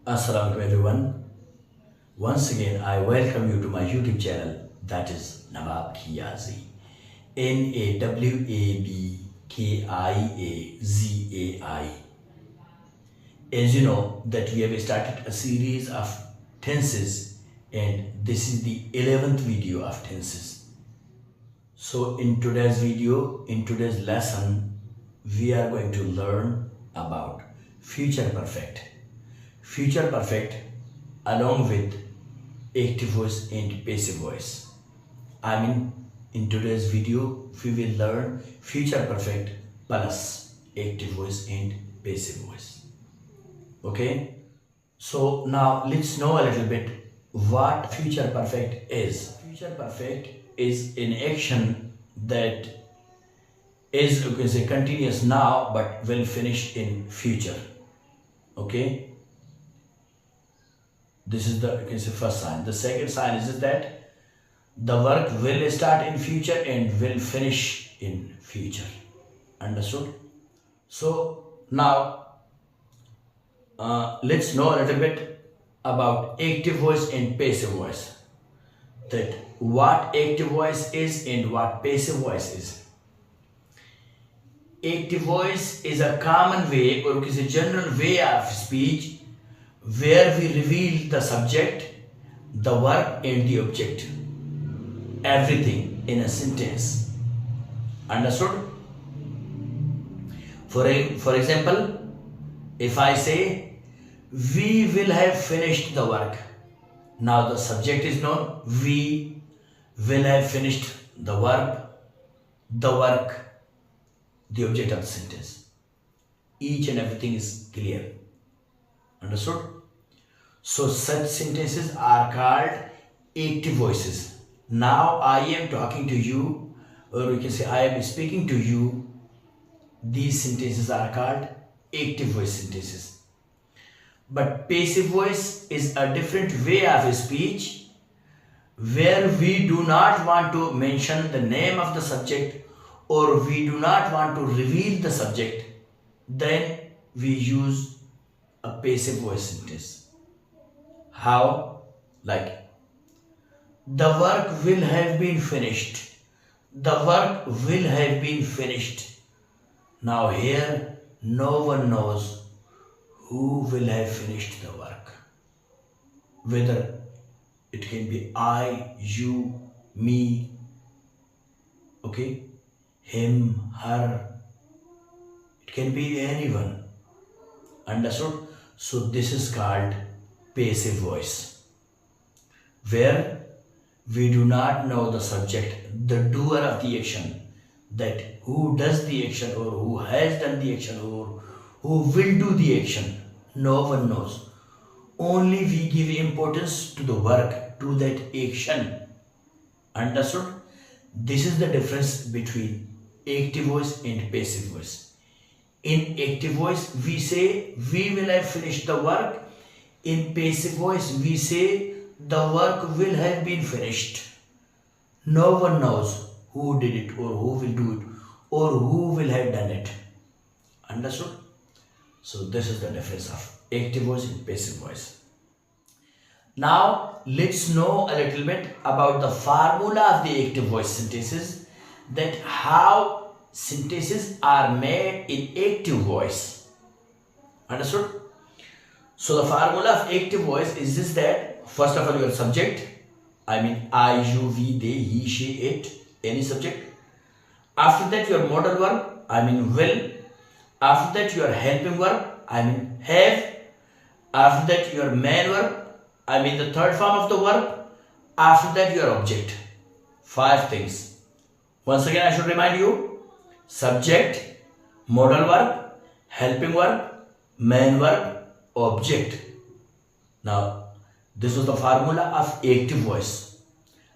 Assalamualaikum everyone. Once again, I welcome you to my YouTube channel, that is Nawab Kiazai. Nawabkiazai. As you know, that we have started a series of tenses, and this is the 11th video of tenses. So, in today's video, in today's lesson, we are going to learn about future perfect. Future perfect along with active voice and passive voice. In today's video, we will learn future perfect plus active voice and passive voice. Okay? So now let's know a little bit what future perfect is. Future perfect is an action that is, you can say, continuous now but will finish in future. Okay? This is the, you can say, first sign. The second sign is that the work will start in future and will finish in future. Understood? So now let's know a little bit about active voice and passive voice. That what active voice is and what passive voice is. Active voice is a common way, or it is a general way of speech where we reveal the subject, the verb and the object. Everything in a sentence. Understood? For example, if I say, we will have finished the work. Now the subject is known, we will have finished the verb, the work, the object of the sentence. Each and everything is clear. Understood? So such sentences are called active voices. Now I am talking to you, or we can say I am speaking to you. These sentences are called active voice sentences. But passive voice is a different way of speech where we do not want to mention the name of the subject, or we do not want to reveal the subject. Then we use a passive voice sentence. How? Like, the work will have been finished. The work will have been finished. Now here, no one knows who will have finished the work. Whether it can be I, you, me, okay, him, her, it can be anyone. Understood? So this is called passive voice, where we do not know the subject, the doer of the action, that who does the action or who has done the action or who will do the action. No one knows. Only we give importance to the work, to that action. Understood? This is the difference between active voice and passive voice. In active voice, we say we will have finished the work. In passive voice, we say the work will have been finished. No one knows who did it or who will do it or who will have done it. Understood? So this is the difference of active voice and passive voice. Now let's know a little bit about the formula of the active voice sentences, that how sentences are made in active voice. Understood? So the formula of active voice is this, that first of all your subject, I, you, we, they, he, she, it, any subject. After that your modal verb, will. After that your helping verb, have. After that your main verb, the third form of the verb. After that your object. 5 things. Once again I should remind you: subject, modal verb, helping verb, main verb, object. Now this was the formula of active voice.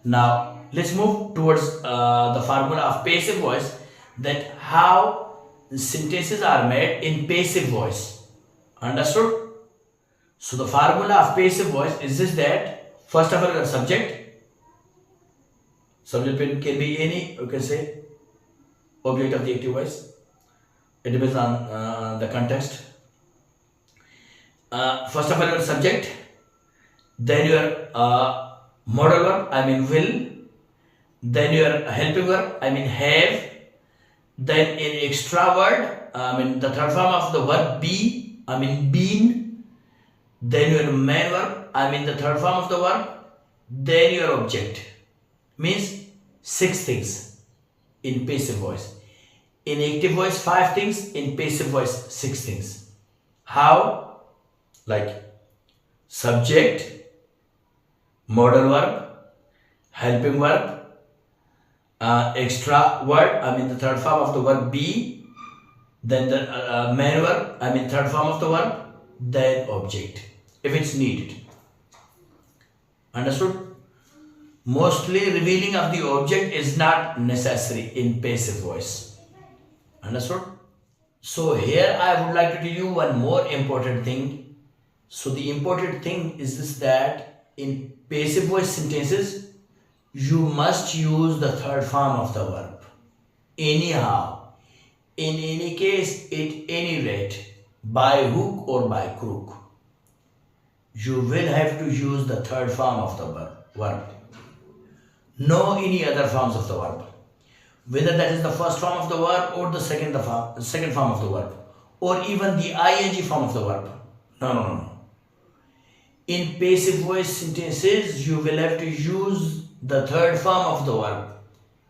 Now let's move towards the formula of passive voice, that how sentences are made in passive voice. Understood? So the formula of passive voice is this, that first of all your subject can be any, you can say, object of the active voice. It depends on the context. First of all, your subject, then your modal verb, I mean will, then your helping verb, I mean have, then in extra word, I mean the third form of the verb be, I mean been, then your main verb, I mean the third form of the verb, then your object. Means 6 things in passive voice. In active voice 5 things, in passive voice 6 things. How? Like subject, modal verb, helping verb, extra word, I mean the third form of the verb be, then the main verb, I mean third form of the verb, then object if it's needed. Understood? Mostly revealing of the object is not necessary in passive voice. Understood? So here I would like to tell you one more important thing. So the important thing is this, that in passive voice sentences you must use the third form of the verb. Anyhow, in any case, at any rate, by hook or by crook, you will have to use the third form of the verb. No any other forms of the verb. Whether that is the first form of the verb or the second form of the verb, or even the ing form of the verb. No. In passive voice sentences, you will have to use the third form of the verb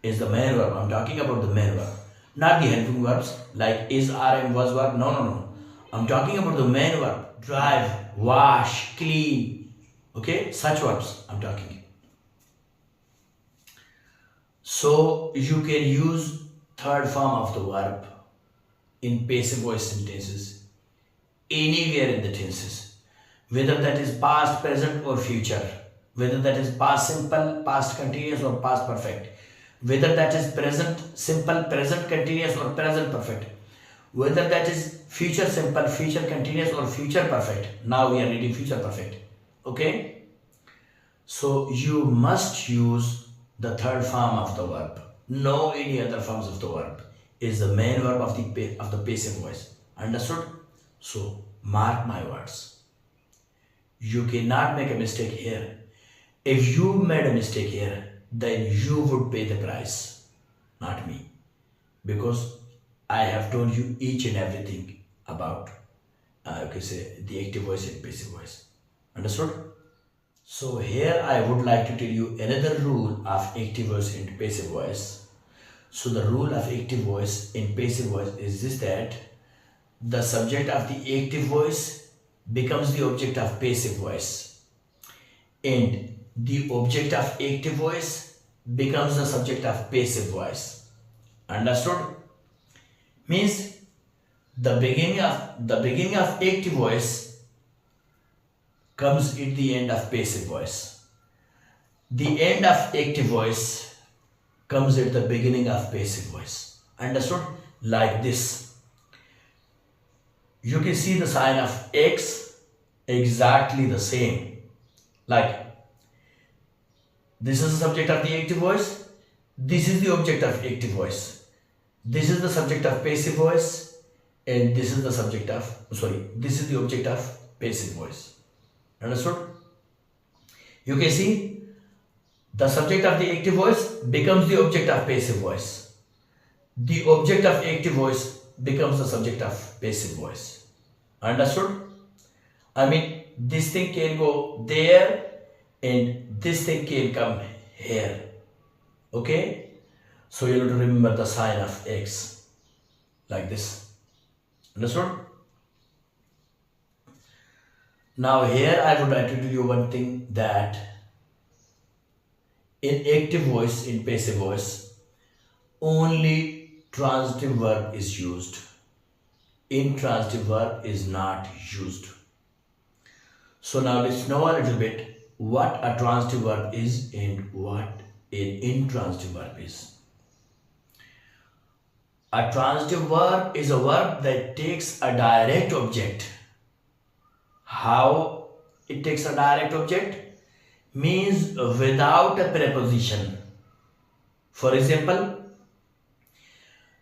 is the main verb. I'm talking about the main verb, not the helping verbs like is, are, and was verb. No. I'm talking about the main verb. Drive, wash, clean. Okay, such verbs I'm talking. So you can use third form of the verb in passive voice sentences anywhere in the tenses, whether that is past, present or future, whether that is past simple, past continuous or past perfect, whether that is present simple, present continuous or present perfect, whether that is future simple, future continuous or future perfect. Now we are reading future perfect. Okay, so you must use the third form of the verb. No any other forms of the verb is the main verb of the passive voice. Understood? So mark my words. You cannot make a mistake here. If you made a mistake here, then you would pay the price, not me, because I have told you each and everything about the active voice and passive voice. Understood? So here I would like to tell you another rule of active voice and passive voice. So the rule of active voice in passive voice is this, that the subject of the active voice becomes the object of passive voice, and the object of active voice becomes the subject of passive voice. Understood? Means the beginning of active voice comes at the end of passive voice. The end of active voice comes at the beginning of passive voice. Understood? Like this. You can see the sign of X exactly the same. Like this is the subject of the active voice. This is the object of active voice. This is the subject of passive voice. And this is the subject of, this is the object of passive voice. Understood? You can see the subject of the active voice becomes the object of passive voice. The object of active voice becomes the subject of passive voice. Understood? I mean, this thing can go there and this thing can come here. Okay? So you have to remember the sign of X like this. Understood? Now here I would like to tell you one thing, that in active voice, in passive voice, only transitive verb is used. Intransitive verb is not used. So now let's know a little bit what a transitive verb is and what an intransitive verb is. A transitive verb is a verb that takes a direct object. How it takes a direct object? Means without a preposition. For example,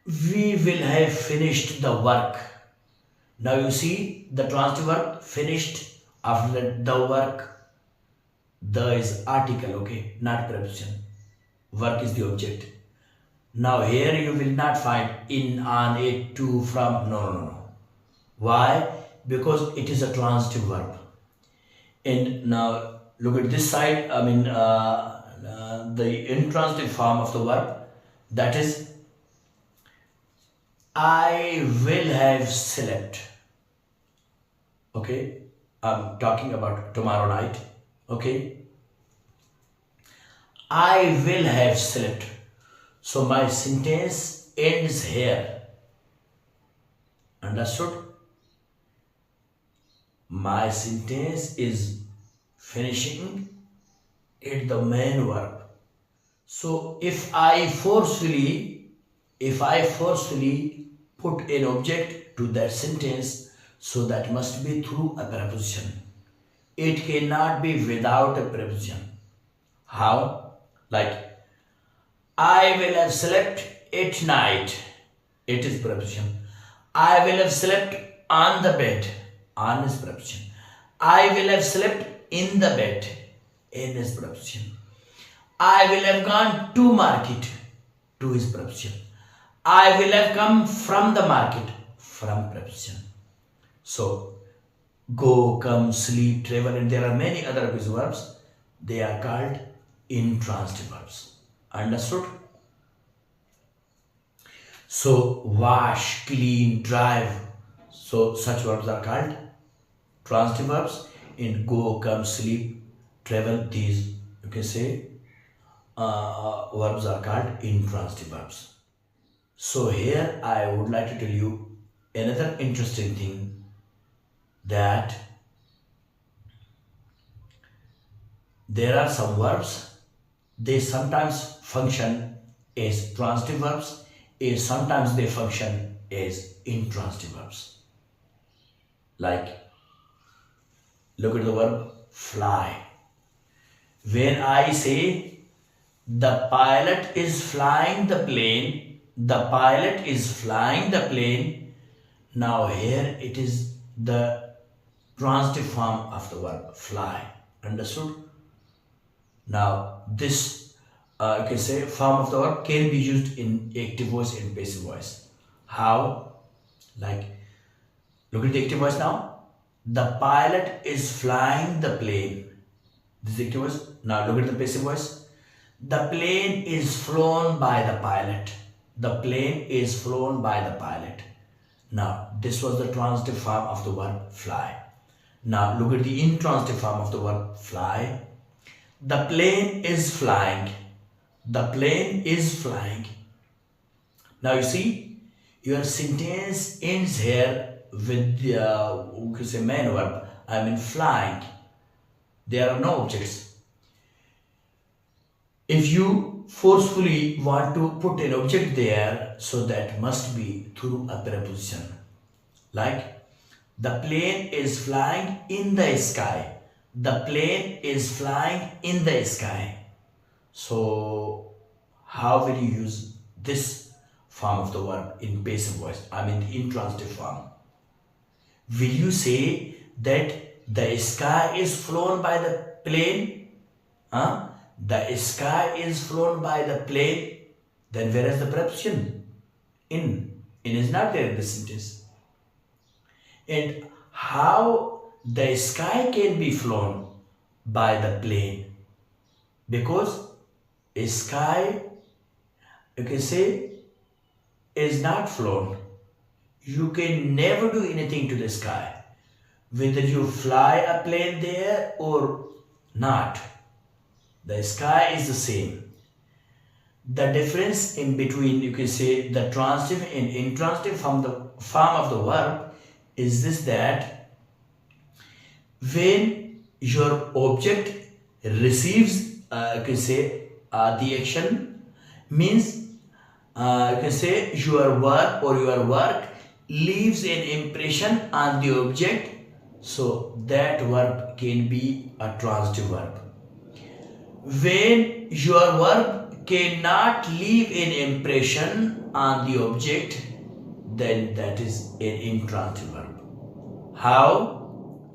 we will have finished the work. Now you see the transitive verb finished. After that, the work. The is article, okay, not preposition. Work is the object. Now here you will not find in, on, it, to, from. No, no, no. Why? Because it is a transitive verb. And now look at this side. The intransitive form of the verb, that is, I will have slept. Okay, I'm talking about tomorrow night. Okay, I will have slept. So my sentence ends here. Understood? My sentence is finishing at the main verb. So if I forcefully put an object to that sentence, so that must be through a preposition. It cannot be without a preposition. How? Like, I will have slept at night. It is preposition. I will have slept on the bed. On is preposition. I will have slept in the bed. In is preposition. I will have gone to market. To is preposition. I will have come from the market. From preposition. So, go, come, sleep, travel, and there are many other verbs. They are called intransitive verbs. Understood? So, wash, clean, drive. So, such verbs are called transitive verbs. In go, come, sleep, travel, these you can say verbs are called intransitive verbs. So, here I would like to tell you another interesting thing, that there are some verbs, they sometimes function as transitive verbs, and sometimes they function as intransitive verbs. Like, look at the verb fly. When I say the pilot is flying the plane, the pilot is flying the plane, now here it is the transitive form of the verb fly. Understood? Now this you can say form of the verb can be used in active voice and passive voice. How? Like, look at the active voice now. The pilot is flying the plane. This is active voice. Now look at the passive voice. The plane is flown by the pilot. The plane is flown by the pilot. Now this was the transitive form of the verb fly. Now look at the intransitive form of the verb fly. The plane is flying. The plane is flying. Now you see, your sentence ends here with the you can say main verb. I mean flying. There are no objects. If you forcefully want to put an object there, so that must be through a preposition. Like, the plane is flying in the sky. The plane is flying in the sky. So, how will you use this form of the verb in passive voice? I mean the intransitive form. Will you say that the sky is flown by the plane? The sky is flown by the plane. Then where is the preposition? In. In is not there in the sentence. And how the sky can be flown by the plane? Because a sky, you can say, is not flown. You can never do anything to the sky, whether you fly a plane there or not. The sky is the same. The difference in between, you can say, the transitive and intransitive from the form of the verb is this, that when your object receives, you can say, the action, means you can say your verb or your work leaves an impression on the object, so that verb can be a transitive verb. When your verb cannot leave an impression on the object, then that is an intransitive verb. How?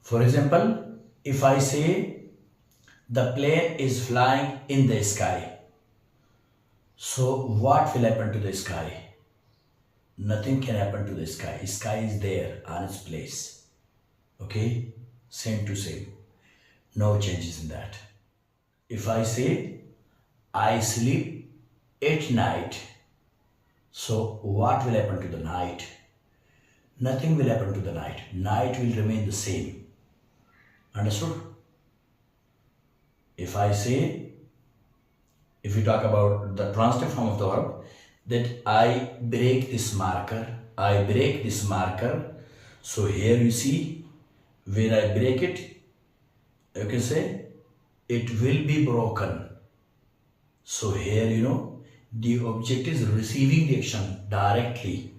For example, if I say the plane is flying in the sky, so what will happen to the sky? Nothing can happen to the sky. Sky is there on its place. Okay? Same to same. No changes in that. If I say I sleep at night, so what will happen to the night? Nothing will happen to the night. Night will remain the same. Understood? If I say, if we talk about the transitive form of the verb, that I break this marker, I break this marker. So here you see, when I break it, you can say, it will be broken. So here, the object is receiving the action directly.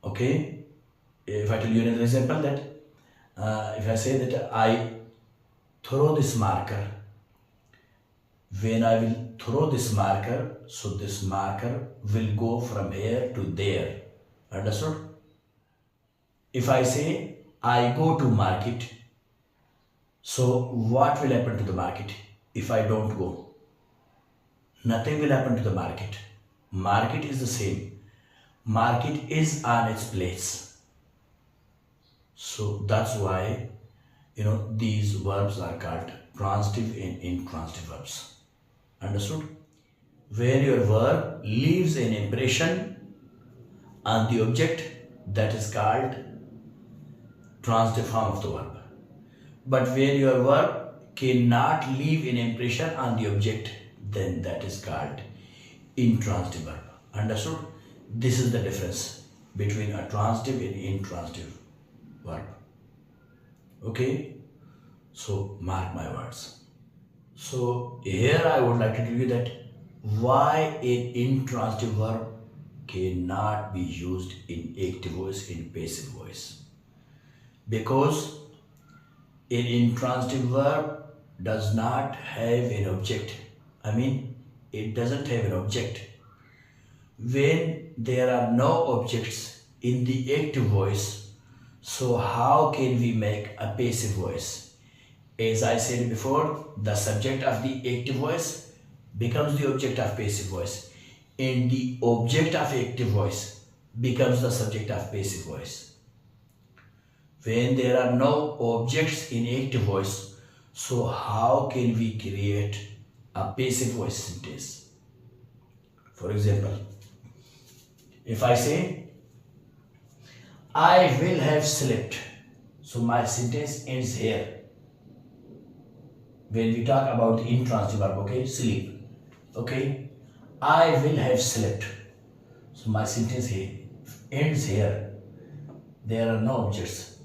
Okay? If I tell you another example, that if I say that I throw this marker, when I will throw this marker, so this marker will go from here to there. Understood? If I say I go to market, so what will happen to the market if I don't go? Nothing will happen to the market. Market is the same. Market is on its place. So that's why, these verbs are called transitive and intransitive verbs. Understood? Where your verb leaves an impression on the object, that is called transitive form of the verb. But where your verb cannot leave an impression on the object, then that is called intransitive verb. Understood? This is the difference between a transitive and intransitive verb. Okay? So mark my words. So here I would like to tell you that why an intransitive verb cannot be used in active voice, in passive voice. Because an intransitive verb does not have an object. It doesn't have an object. When there are no objects in the active voice, so how can we make a passive voice? As I said before, the subject of the active voice becomes the object of passive voice, and the object of active voice becomes the subject of passive voice. When there are no objects in active voice, so how can we create a passive voice sentence? For example, if I say, I will have slept, so my sentence ends here. When we talk about the intransitive verb, okay, sleep, okay, I will have slept, so my sentence here ends here. There are no objects.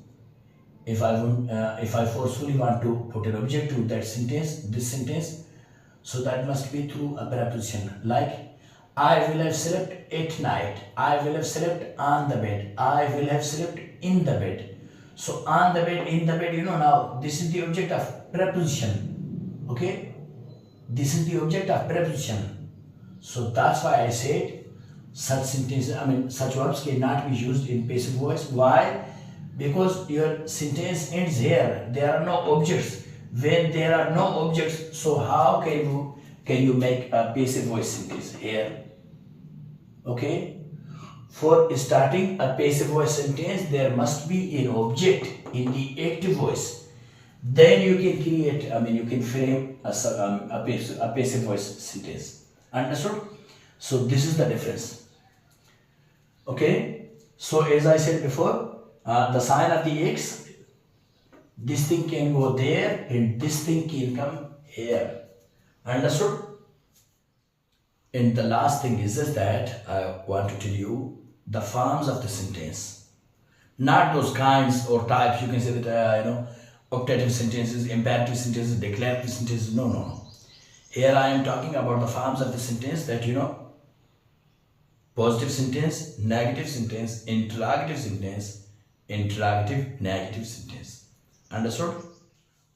If I forcefully want to put an object to that sentence, this sentence, so that must be through a preposition. Like, I will have slept at night, I will have slept on the bed, I will have slept in the bed. So on the bed, in the bed, now this is the object of preposition. Okay, this is the object of preposition. So that's why I said such sentences, such verbs cannot be used in passive voice. Why? Because your sentence ends here. There are no objects. When there are no objects, so how can you make a passive voice sentence here? Okay. For starting a passive voice sentence, there must be an object in the active voice. Then you can create, you can frame a passive voice sentence. Understood? So this is the difference. Okay. So as I said before, the sign of the X, this thing can go there and this thing can come here. Understood? And the last thing is that I want to tell you the forms of the sentence. Not those kinds or types. You can say that, optative sentences, imperative sentences, declarative sentences. No. Here I am talking about the forms of the sentence that, positive sentence, negative sentence, interrogative sentence, interrogative, negative sentence. Understood?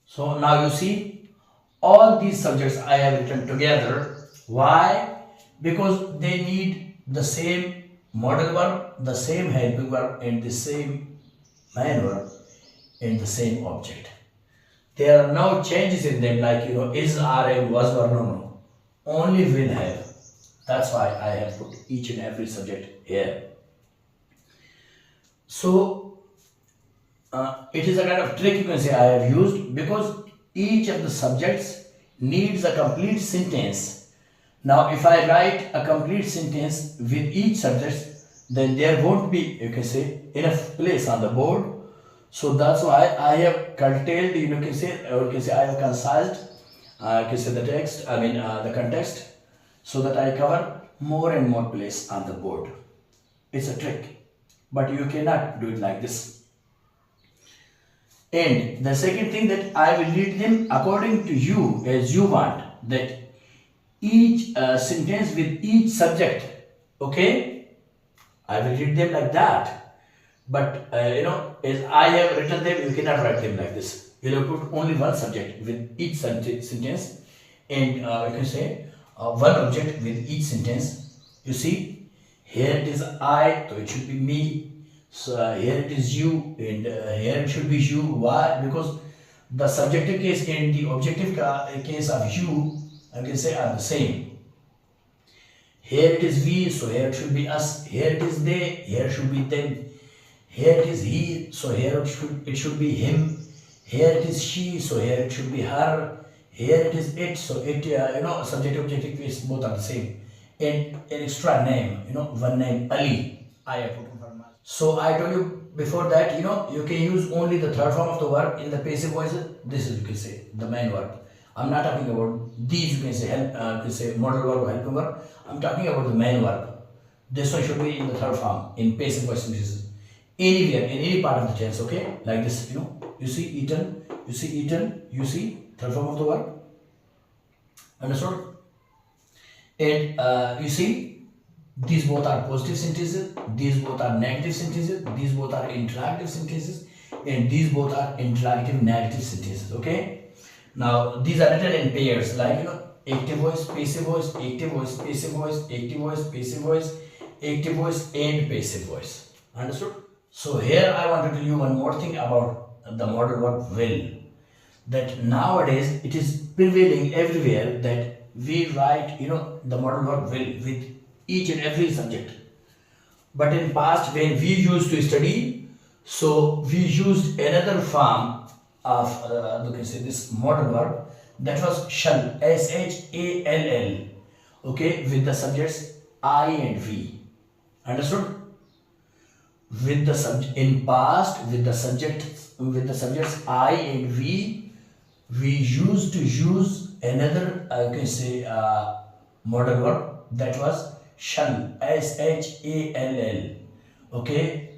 So now you see, all these subjects I have written together. Why? Because they need the same modal verb, the same helping verb, and the same main verb in the same object. There are no changes in them like is, are, am, was, were, no. Only will have. That's why I have put each and every subject here. So it is a kind of trick you can say I have used because each of the subjects needs a complete sentence. Now if I write a complete sentence with each subject, then there won't be, you can say, enough place on the board. So that's why I have curtailed, you can say, or you can say I have concised, you can say the text, the context, so that I cover more and more place on the board. It's a trick, but you cannot do it like this. And the second thing that I will read them according to you as you want, that each sentence with each subject, okay? I will read them like that. But as I have written them, you cannot write them like this. You will put only one subject with each sentence, and you can say one object with each sentence. You see, here it is I, so it should be me. So here it is you, and here it should be you. Why? Because the subjective case and the objective case of you, I can say, are the same. Here it is we, so here it should be us. Here it is they, here it should be them. Here it is he, so here it should be him. Here it is she, so here it should be her. Here it is it, so it, subject objective case both are the same. And an extra name, one name, Ali, I have put for myself. So I told you before that, you can use only the third form of the verb in the passive voices. This is, you can say, the main verb. I'm not talking about these, you can say, help, you can say modal verb or helping verb. I'm talking about the main verb. This one should be in the third form, in passive voice sentences. Anywhere, in any part of the tense, okay? Like this, you see eaten, you see eaten, you see third form of the verb. Understood? And you see, these both are positive sentences, these both are negative sentences, these both are interrogative sentences, and these both are interrogative negative sentences, okay? Now, these are written in pairs, like, active voice, passive voice, active voice, passive voice, active voice, passive voice, active voice, and passive voice. Understood? So here I want to tell you one more thing about the modal verb will. That nowadays it is prevailing everywhere that we write, the modal verb will with each and every subject. But in past when we used to study, so we used another form of, you can say, this modal verb, that was shall, shall, okay, with the subjects I and we. Understood? With the subject in past, with the subjects I and we used to use another, you can say, modal verb, that was shall, shall, okay.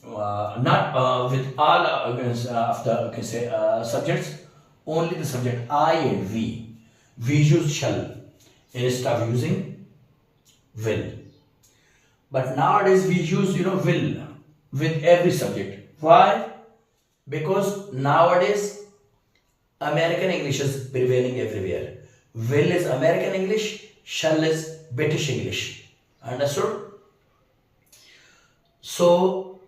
Not with all of the, you can say, subjects, only the subject I and we use shall instead of using will. But nowadays we use will with every subject. Why? Because nowadays American English is prevailing everywhere. Will is American English, shall is British English. Understood? So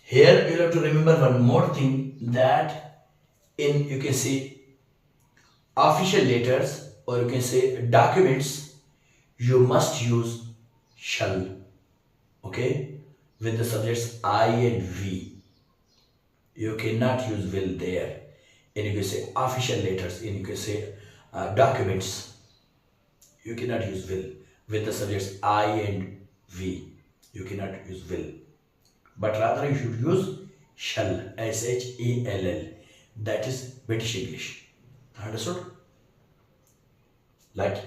here you have to remember one more thing, that in, you can say, official letters, or you can say documents, you must use shall, okay, with the subjects I and we. You cannot use will there. And you can say official letters, and you can say documents, you cannot use will with the subjects I and we. You cannot use will, but rather you should use shall, shall, that is British English. Understood? Like,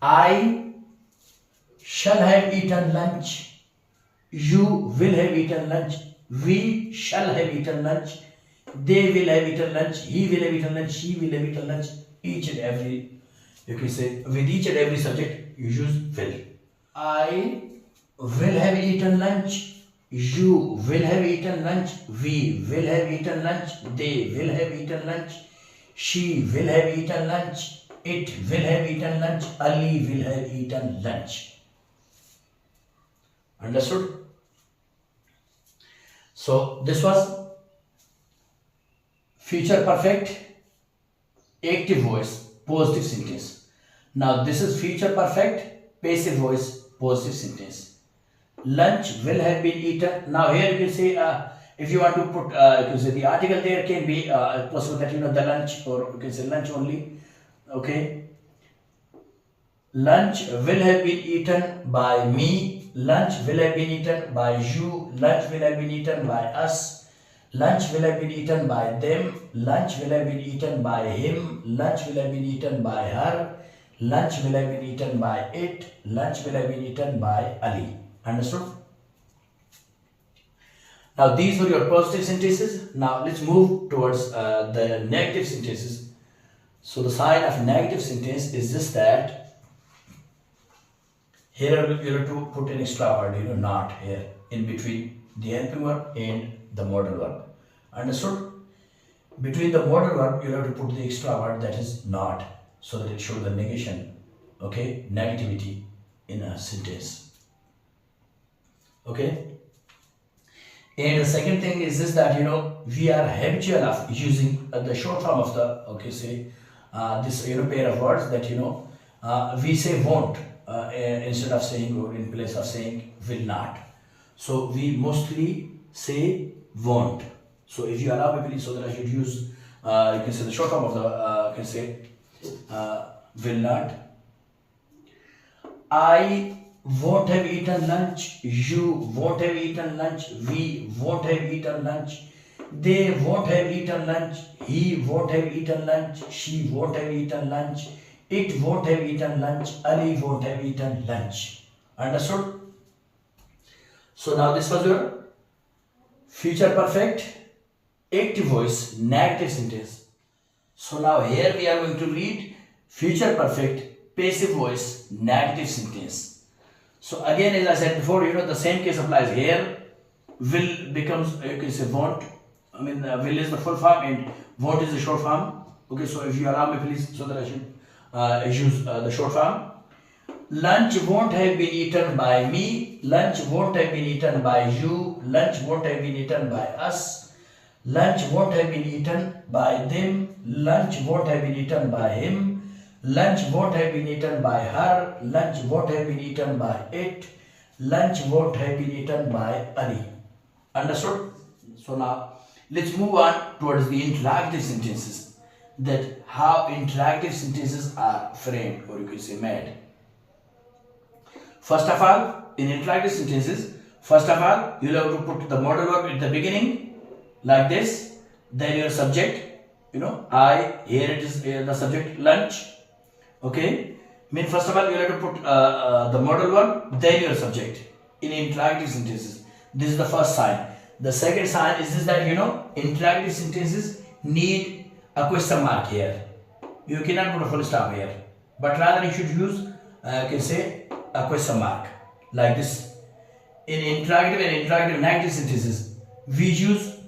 I shall have eaten lunch, you will have eaten lunch, we shall have eaten lunch, they will have eaten lunch, he will have eaten lunch, she will have eaten lunch. Each and every, you can say, with each and every subject you use will. I will have eaten lunch, you will have eaten lunch, we will have eaten lunch, they will have eaten lunch, she will have eaten lunch, it will have eaten lunch, Ali will have eaten lunch. Understood? So this was future perfect active voice positive sentence. Now this is future perfect passive voice positive sentence. Lunch will have been eaten. Now here you can say if you want to put you can say the article, there can be possible that the lunch, or you can say lunch only. Okay, lunch will have been eaten by me. Lunch will have been eaten by you. Lunch will have been eaten by us. Lunch will have been eaten by them. Lunch will have been eaten by him. Lunch will have been eaten by her. Lunch will have been eaten by it. Lunch will have been eaten by Ali. Understood? Now these were your positive sentences. Now let's move towards the negative sentences. So the sign of negative sentence is just that here you have to put an extra word, not here in between the helping verb and the modal verb. Understood? Between the modal verb you have to put the extra word, that is not, so that it shows the negation, okay, negativity in a sentence. Okay. And the second thing is this, that we are habitual of using the short form of the this pair of words, that we say won't instead of saying, or in place of saying will not. So we mostly say won't. So if you allow me please, so that I should use you can say the short form of the will not. I won't have eaten lunch. You won't have eaten lunch. We won't have eaten lunch. They won't have eaten lunch. He won't have eaten lunch. She won't have eaten lunch. It won't have eaten lunch. Ali won't have eaten lunch. Understood? So now this was your future perfect active voice negative sentence. So now here we are going to read future perfect passive voice negative sentence. So again, as I said before, the same case applies here. Will becomes, you can say won't. Will is the full form and won't is the short form. Okay, so if you allow me please, so that I should use the short form. Lunch won't have been eaten by me. Lunch won't have been eaten by you. Lunch won't have been eaten by us. Lunch won't have been eaten by them. Lunch won't have been eaten by him. Lunch won't have been eaten by her. Lunch won't have been eaten by it. Lunch won't have been eaten by Ali. Understood? So now let's move on towards the interrogative sentences. That how interrogative sentences are framed, or you can say made. First of all, in interrogative sentences, first of all, you'll have to put the modal verb at the beginning, like this. Then your subject, I, here it is the subject lunch. Okay, first of all you have to put the modal verb, then your subject in interrogative sentences. This is the first sign. The second sign is this, that interrogative sentences need a question mark here. You cannot put a full stop here, but rather you should use a question mark like this. In interrogative and interrogative negative sentences we use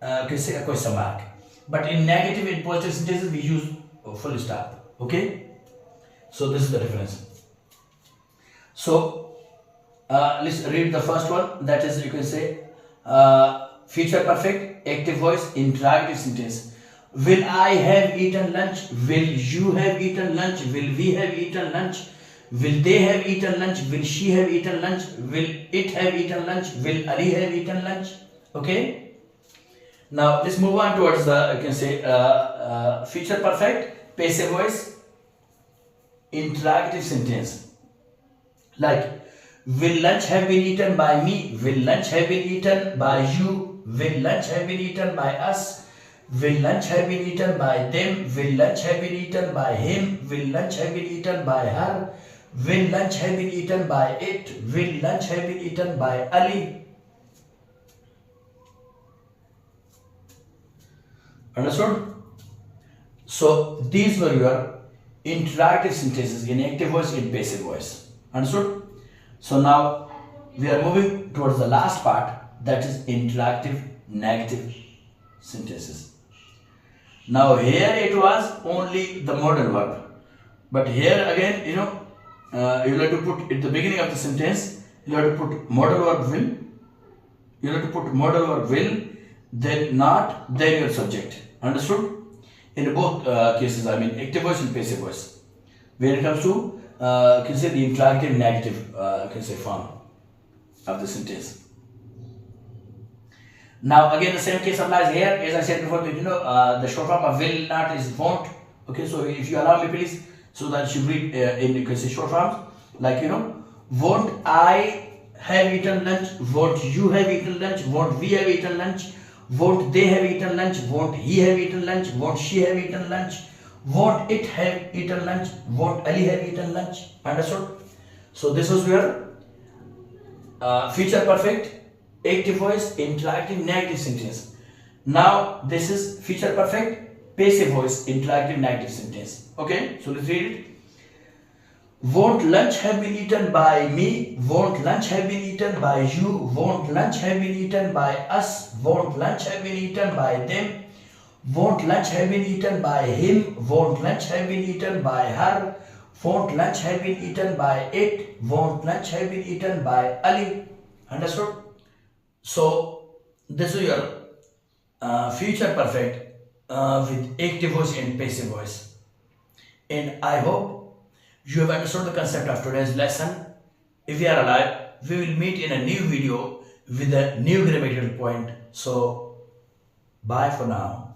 a question mark, but in negative and positive sentences we use a full stop. Okay. So this is the difference. So let's read the first one. That is, you can say future perfect active voice interrogative sentence. Will I have eaten lunch? Will you have eaten lunch? Will we have eaten lunch? Will they have eaten lunch? Will she have eaten lunch? Will it have eaten lunch? Will Ali have eaten lunch? Okay. Now let's move on towards the future perfect passive voice interrogative sentence. Like, will lunch have been eaten by me? Will lunch have been eaten by you? Will lunch have been eaten by us? Will lunch have been eaten by them? Will lunch have been eaten by him? Will lunch have been eaten by her? Will lunch have been eaten by it? Will lunch have been eaten by Ali? Understood? So these were your interrogative sentences in active voice and passive voice. Understood? So now we are moving towards the last part, that is interrogative negative sentences. Now here it was only the modal verb, but here again you have to put at the beginning of the sentence, you have to put modal verb will, You have to put modal verb will, then not, then your subject. Understood? In both cases, I mean active voice and passive voice. When it comes to can say the interrogative negative can say form of the sentence. Now again the same case applies here. As I said before, that the short form of will not is won't. Okay, so if you allow me please, so that you read in you can say short forms like won't I have eaten lunch, won't you have eaten lunch, won't we have eaten lunch, won't they have eaten lunch, won't he have eaten lunch, won't she have eaten lunch, won't it have eaten lunch, won't Ali have eaten lunch. Understood? So this was your future perfect, active voice, interactive negative sentence. Now this is future perfect, passive voice, interactive negative sentence. Okay, so let's read it. Won't lunch have been eaten by me? Won't lunch have been eaten by you? Won't lunch have been eaten by us? Won't lunch have been eaten by them? Won't lunch have been eaten by him? Won't lunch have been eaten by her? Won't lunch have been eaten by it? Won't lunch have been eaten by Ali? Understood? So this is your future perfect with active voice and passive voice. And I hope you have understood the concept of today's lesson. If we are alive, we will meet in a new video with a new grammatical point. So bye for now.